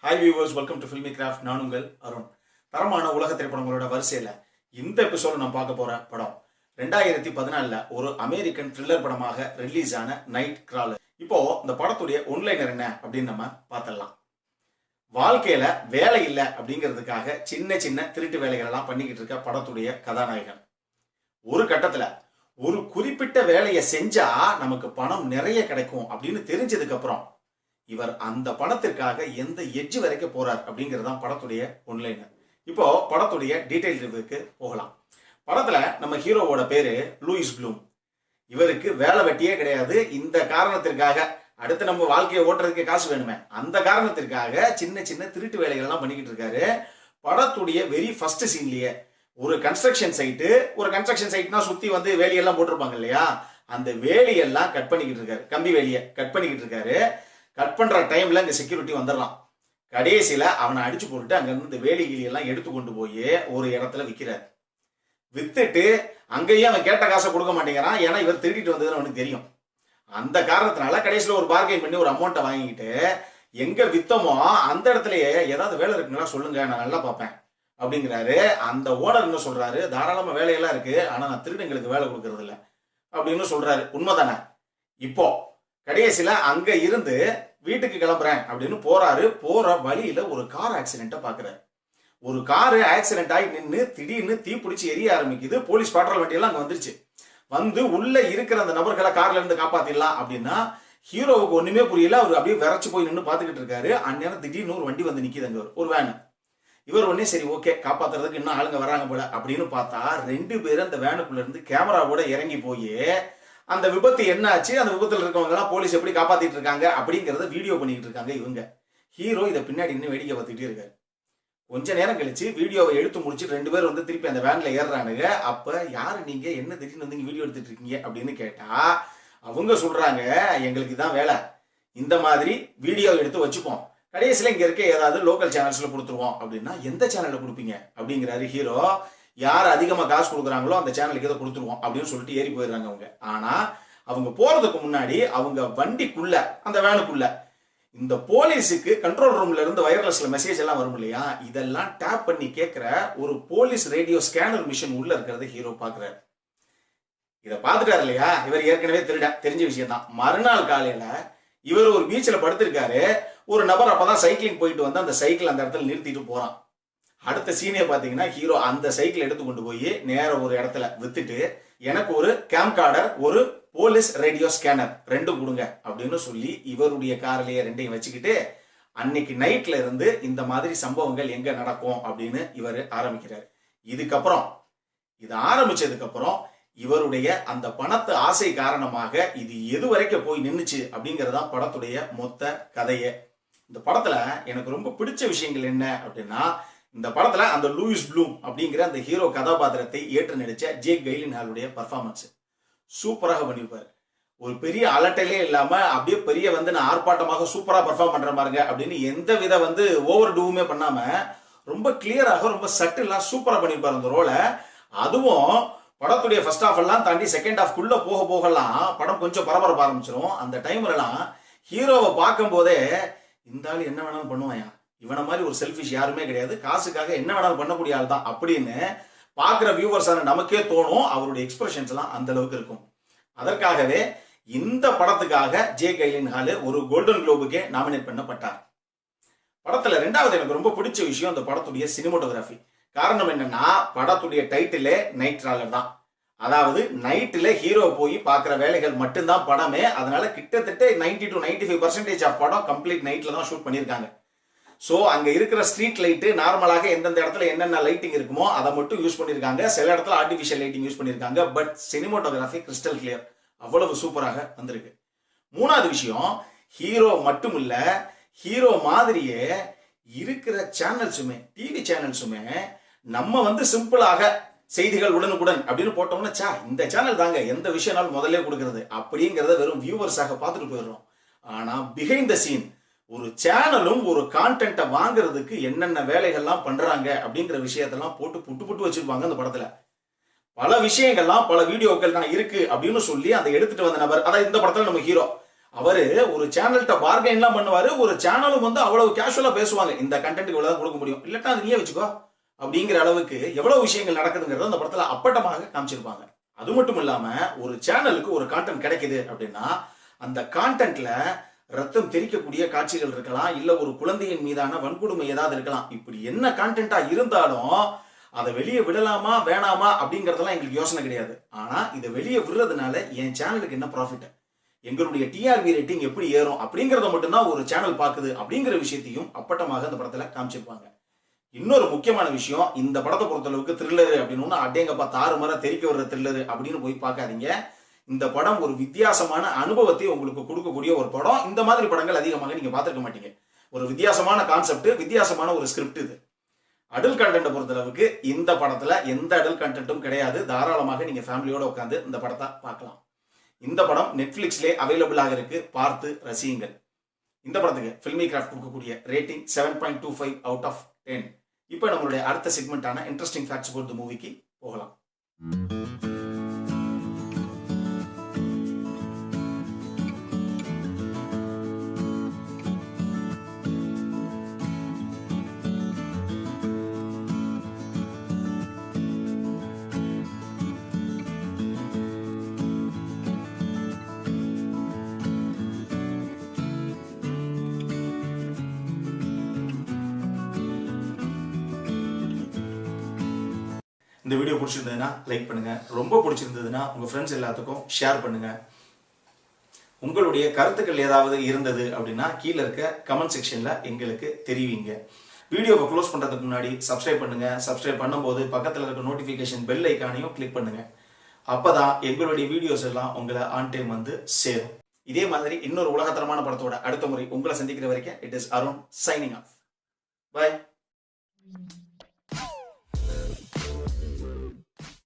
Hi viewers, welcome to filmi craft. நான் உங்கள் அருண். தரமான உலக திரைப்படங்களோட வரிசையில் இந்த எபிசோட நான் பார்க்க போற படம் 2014 ஒரு அமெரிக்கன் த்ரில்லர் படமாக ரிலீஸ் ஆன நைட் கிராலர். இப்போ இந்த படத்துடைய ஒன்லைனர் என்ன அப்படின்னு நம்ம பார்த்துடலாம். வாழ்க்கையில வேலை இல்லை அப்படிங்கிறதுக்காக சின்ன சின்ன திருட்டு வேலைகள் எல்லாம் பண்ணிக்கிட்டு இருக்க படத்துடைய கதாநாயகன் ஒரு கட்டத்துல ஒரு குறிப்பிட்ட வேலையை செஞ்சா நமக்கு பணம் நிறைய கிடைக்கும் அப்படின்னு தெரிஞ்சதுக்கு அப்புறம் இவர் அந்த பணத்திற்காக எந்த எட்ஜ் வரைக்கும் போறார் அப்படிங்கறதான் படத்துடைய ஒன்லைனர். இப்போ படத்துடைய டீடைல் ரிவ்யூக்கு போகலாம். படத்துல நம்ம ஹீரோவோட பேரு லூயிஸ் ப்ளூம். இவருக்கு வேலை வெட்டியே கிடையாது. இந்த காரணத்திற்காக அடுத்து நம்ம வாழ்க்கையை ஓட்டுறதுக்கு காசு வேணுமே, அந்த காரணத்திற்காக சின்ன சின்ன திருட்டு வேலைகள் எல்லாம் பண்ணிக்கிட்டு இருக்காரு. படத்துடைய வெரி ஃபர்ஸ்ட் சீன்லயே ஒரு கன்ஸ்ட்ரக்ஷன் சைட்னா சுத்தி வந்து வேலையெல்லாம் போட்டிருப்பாங்க இல்லையா, அந்த வேலையெல்லாம் கட் பண்ணிக்கிட்டு இருக்காரு. கம்பி வேலையை கட் பண்ணிக்கிட்டு இருக்காரு. கட் பண்ற டைம்ல இங்க செக்யூரிட்டி வந்துடலாம். கடைசியில அவனை அடிச்சு போட்டுட்டு அங்க இருந்து இந்த வேலைகளெல்லாம் எடுத்து கொண்டு போய் ஒரு இடத்துல விற்கிறார். வித்துட்டு அங்கேயும் அவன் கேட்ட காசை கொடுக்க மாட்டேங்கிறான். ஏன்னா இவர் திருடிட்டு வந்ததுன்னு அவனுக்கு தெரியும். அந்த காரணத்தினால கடைசியில ஒரு பார்கெயின் பண்ணி ஒரு அமௌண்ட்டை வாங்கிக்கிட்டு எங்க வித்தமோ அந்த இடத்துலயே ஏதாவது வேலை இருக்குங்களா சொல்லுங்க, நான் நல்லா பார்ப்பேன் அப்படிங்கிறாரு. அந்த ஓனர் என்ன சொல்றாரு, தாராளமா வேலையெல்லாம் இருக்கு, ஆனா நான் திருடங்களுக்கு வேலை கொடுக்கறது இல்லை அப்படின்னு சொல்றாரு. உண்மைதானே? இப்போ கடைசியில அங்க இருந்து வீட்டுக்கு கிளம்புறேன் அப்படின்னு போறாரு. போற வழியில ஒரு கார் ஆக்சிடென்ட்டை பாக்குறாரு. ஒரு காரு ஆக்சிடென்ட் ஆகி நின்று திடீர்னு தீ பிடிச்சி எரிய ஆரம்பிக்குது. போலீஸ் பெட்ரோல் வண்டியெல்லாம் அங்க வந்துருச்சு. வந்து உள்ள இருக்கிற அந்த நபர்களை கார்ல இருந்து காப்பாத்திடலாம் அப்படின்னா ஹீரோவுக்கு ஒண்ணுமே புரியல. அவர் அப்படியே விரைச்சு போய் நின்று பாத்துக்கிட்டு இருக்காரு. அந்நேரம் திடீர்னு ஒரு வண்டி வந்து நிக்குது, அங்க ஒரு வேன். இவர் உடனே சரி ஓகே காப்பாத்துறதுக்கு இன்னும் ஆளுங்க வராங்க போல அப்படின்னு பார்த்தா 2 பேரும் அந்த வேனுக்குள்ள இருந்து கேமராவோட இறங்கி போய் அந்த விபத்து என்ன ஆச்சு, அந்த விபத்துல இருக்கவங்க எல்லாம் போலீஸ் எப்படி காப்பாத்திட்டு இருக்காங்க அப்படிங்கறத வீடியோ பண்ணிட்டு இருக்காங்க இவங்க. ஹீரோ இதை பின்னாடி இன்னும் வேடிக்கை பார்த்துக்கிட்டே இருக்காரு. கொஞ்ச நேரம் கழிச்சு வீடியோவை எடுத்து முடிச்சு 2 பேர் வந்து திருப்பி அந்த வேன்ல ஏறுறானுங்க. அப்ப யாரு நீங்க, என்ன திடீர்னு வந்து வீடியோ எடுத்துட்டு இருக்கீங்க அப்படின்னு கேட்டா அவங்க சொல்றாங்க, எங்களுக்கு இதான் வேலை, இந்த மாதிரி வீடியோ எடுத்து வச்சுப்போம், கடைசியில இங்க இருக்க ஏதாவது லோக்கல் சேனல்ஸ்ல கொடுத்துருவோம் அப்படின்னா எந்த சேனல்ல கொடுப்பீங்க அப்படிங்கிறாரு ஹீரோ. யார் அதிகமா காசு கொடுக்குறாங்களோ அந்த சேனலுக்கு ஏதோ கொடுத்துருவோம் அப்படின்னு சொல்லிட்டு ஏறி போயிடுறாங்க அவங்க. ஆனா அவங்க போறதுக்கு முன்னாடி அவங்க வண்டிக்குள்ள அந்த வேனுக்குள்ள இந்த போலீஸுக்கு கண்ட்ரோல் ரூம்ல இருந்து வயர்லெஸ்ல மெசேஜ் எல்லாம் வரும் இல்லையா, இதெல்லாம் டேப் பண்ணி கேட்கிற ஒரு போலீஸ் ரேடியோ ஸ்கேனர் மிஷின் உள்ள இருக்கிறத ஹீரோ பாக்குறாரு. இதை பார்த்துட்டாரு இல்லையா, இவர் ஏற்கனவே தெரிஞ்ச விஷயம் தான். மறுநாள் காலையில இவர் ஒரு பீச்சில் படுத்திருக்காரு. ஒரு நபர் அப்பதான் சைக்கிளிங் போயிட்டு வந்து அந்த சைக்கிள் அந்த இடத்துல நிறுத்திட்டு போறான். அடுத்த சீனே பாத்தீங்கன்னா ஹீரோ அந்த சைக்கிள் எடுத்து கொண்டு போய் நேர ஒரு இடத்துல வித்துட்டு எனக்கு ஒரு கேம்கார்டர், ஒரு போலீஸ் ரேடியோ ஸ்கேனர் ரெண்டும் கொடுங்க அப்படின்னு சொல்லி இவருடைய கார்லயே ரெண்டையும் வச்சுக்கிட்டு அன்னைக்கு நைட்ல இருந்து இந்த மாதிரி சம்பவங்கள் எங்க நடக்கும் அப்படின்னு இவர் ஆரம்பிக்கிறார். இதுக்கப்புறம் இது ஆரம்பிச்சதுக்கு அப்புறம் இவருடைய அந்த பணத்து ஆசை காரணமாக இது எது வரைக்கும் போய் நின்னுச்சு அப்படிங்கறதா படத்துடைய மொத்த கதையே. இந்த படத்துல எனக்கு ரொம்ப பிடிச்ச விஷயங்கள் என்ன அப்படின்னா, இந்த படத்துல அந்த லூயிஸ் ப்ளூம் அப்படிங்கிற அந்த ஹீரோ கதாபாத்திரத்தை ஏற்று நடிச்ச ஜேக் கைலின்ஹாலுடைய பர்ஃபார்மன்ஸ் சூப்பராக பண்ணிருப்பாரு. ஒரு பெரிய அலட்டலே இல்லாம அப்படியே பெரிய வந்து நான் ஆர்ப்பாட்டமாக சூப்பரா பர்ஃபார்ம் பண்ற மாதிரிங்க அப்படின்னு எந்த வித வந்து ஓவர் டூவுமே பண்ணாம ரொம்ப கிளியராக ரொம்ப சட்டிலா சூப்பரா பண்ணிருப்பாரு அந்த ரோலை. அதுவும் படத்துடைய ஃபர்ஸ்ட் ஹாஃப் எல்லாம் தாண்டி செகண்ட் ஹாஃப் குள்ள போக போகலாம் படம் கொஞ்சம் பரபரப்ப ஆரம்பிச்சிடும். அந்த டைம்ல எல்லாம் ஹீரோவை பார்க்கும் போதே இந்த ஆள் என்ன வேணாலும் பண்ணுவாயா, இவனை மாதிரி ஒரு செல்ஃபிஷ் யாருமே கிடையாது, காசுக்காக என்ன வேணாலும் பண்ணக்கூடிய ஆள் தான் அப்படின்னு பார்க்குற வியூவர்ஸான நமக்கே தோணும். அவருடைய எக்ஸ்பிரஷன்ஸ் எல்லாம் அந்த அளவுக்கு இருக்கும். அதற்காகவே இந்த படத்துக்காக ஜேக் கைலின்ஹால் ஒரு கோல்டன் குளோபுக்கே நாமினேட் பண்ணப்பட்டார். படத்துல ரெண்டாவது எனக்கு ரொம்ப பிடிச்ச விஷயம் அந்த படத்துடைய சினிமோட்டோகிராஃபி. காரணம் என்னன்னா, படத்துடைய டைட்டிலே நைட் கிராலர் தான். அதாவது நைட்ல ஹீரோ போய் பார்க்குற வேலைகள் மட்டும்தான் படமே. அதனால கிட்டத்தட்ட 90 to 95% ஆஃப் படம் கம்ப்ளீட் நைட்ல தான் ஷூட் பண்ணியிருக்காங்க. ஸோ அங்கே இருக்கிற ஸ்ட்ரீட் லைட்டு நார்மலாக எந்தெந்த இடத்துல என்னென்ன லைட்டிங் இருக்குமோ அதை மட்டும் யூஸ் பண்ணியிருக்காங்க. சில இடத்துல ஆர்டிஃபிஷியல் லைட்டிங் யூஸ் பண்ணியிருக்காங்க. பட் சினிமோட்டோகிராஃபி கிறிஸ்டல் கிளியர், அவ்வளவு சூப்பராக வந்திருக்கு. மூணாவது விஷயம், ஹீரோ மட்டும் இல்ல, ஹீரோ மாதிரியே இருக்கிற சேனல்ஸுமே டிவி சேனல்ஸுமே நம்ம வந்து சிம்பிளாக செய்திகள் உடனுக்குடன் அப்படின்னு போட்டோம்னா சா இந்த சேனல் தாங்க எந்த விஷயம்னாலும் முதல்ல கொடுக்கறது அப்படிங்கிறத வெறும் வியூவர்ஸாக பார்த்துட்டு போயிடுறோம். ஆனா பிஹைண்ட் த சீன் ஒரு சேனலும் ஒரு கான்டென்ட்டை வாங்குறதுக்கு என்னென்ன வேலைகள்லாம் பண்றாங்க அப்படிங்கிற விஷயத்தெல்லாம் போட்டு புட்டு புட்டு வச்சிருப்பாங்க அந்த படத்துல. பல விஷயங்கள்லாம் பல வீடியோக்கள் தான் இருக்கு அப்படின்னு சொல்லி அதை எடுத்துட்டு வந்த நபர், அதாவது இந்த படத்துல நம்ம ஹீரோ அவரு ஒரு சேனல்கிட்ட பார்கெயின்லாம் பண்ணுவாரு. ஒரு சேனலும் வந்து அவ்வளவு கேஷுவலா பேசுவாங்க. இந்த கண்டென்ட் இவ்வளவுதான் கொடுக்க முடியும், இல்லட்டா அது நீயே வச்சுக்கோ அப்படிங்கிற அளவுக்கு எவ்வளவு விஷயங்கள் நடக்குதுங்கிறத அந்த படத்துல அப்பட்டமாக காமிச்சிருப்பாங்க. அது மட்டும் இல்லாம ஒரு சேனலுக்கு ஒரு கான்டென்ட் கிடைக்குது அப்படின்னா அந்த கான்டென்ட்ல ரத்தம் தெரிக்கக்கூடிய காட்சிகள் இருக்கலாம், இல்ல ஒரு குழந்தையின் மீதான வன்கொடுமை ஏதாவது இருக்கலாம். இப்படி என்ன கான்டென்ட்டா இருந்தாலும் அதை வெளியே விடலாமா வேணாமா அப்படிங்கறதெல்லாம் எங்களுக்கு யோசனை கிடையாது. ஆனா இதை வெளியே விடுறதுனால என் சேனலுக்கு என்ன ப்ராஃபிட், எங்களுடைய டிஆர்பி ரேட்டிங் எப்படி ஏறும் அப்படிங்கறத மட்டும்தான் ஒரு சேனல் பாக்குது அப்படிங்கிற விஷயத்தையும் அப்பட்டமாக அந்த படத்துல காமிச்சிருப்பாங்க. இன்னொரு முக்கியமான விஷயம், இந்த படத்தை பொறுத்தளவுக்கு த்ரில்லரு அப்படின்னு அடேங்கப்பா தாறுமாறா தெரிக்க வர்ற த்ரில்லரு அப்படின்னு போய் பார்க்காதீங்க. இந்த படம் ஒரு வித்தியாசமான அனுபவத்தை உங்களுக்கு கொடுக்கக்கூடிய ஒரு படம். இந்த மாதிரி படங்கள் அதிகமாக நீங்க பார்த்திருக்க மாட்டீங்க. ஒரு வித்தியாசமான கான்செப்ட், வித்தியாசமான ஒரு ஸ்கிரிப்ட். இது அடல்ட் கண்டென்ட் பொறுத்தளவுக்கு இந்த படத்துல எந்த அடல்ட் கண்டென்ட்டும் கிடையாது. தாராளமாக நீங்க ஃபேமிலியோட உட்காந்து இந்த படத்தை பார்க்கலாம். இந்த படம் நெட்ஃபிளிக்ஸ்லேயே அவைலபிளாக இருக்கு, பார்த்து ரசியுங்கள். இந்த படத்துக்கு ஃபில்மி கிராஃப்ட் கொடுக்கக்கூடிய ரேட்டிங் 7.25 அவுட் ஆஃப் 10. இப்போ நம்மளுடைய அடுத்த செக்மெண்டான இன்ட்ரெஸ்டிங் ஃபேக்ட்ஸ் அபௌட் தி மூவிக்கு போகலாம். இந்த வீடியோ பிடிச்சிருந்ததுன்னா லைக் பண்ணுங்க, ரொம்ப பிடிச்சிருந்ததுன்னா உங்க ஃப்ரெண்ட்ஸ் எல்லாத்துக்கும் ஷேர் பண்ணுங்க. உங்களுடைய கருத்துக்கள் ஏதாவது இருந்தது அப்படின்னா கீழே இருக்க கமெண்ட் செக்ஷன்ல எங்களுக்கு தெரிவிங்க. வீடியோவை க்ளோஸ் பண்றதுக்கு முன்னாடி சப்ஸ்கிரைப் பண்ணுங்க. சப்ஸ்கிரைப் பண்ணும்போது பக்கத்தில் இருக்க நோட்டிபிகேஷன் பெல் ஐக்கானையும் கிளிக் பண்ணுங்க. அப்பதான் எங்களுடைய வீடியோஸ் எல்லாம் உங்களை ஆன் டைம் வந்து சேரும். இதே மாதிரி இன்னொரு உலகத்தரமான படத்தோட அடுத்த முறை உங்களை சந்திக்கிற வரைக்கும் it is Arun signing off. By.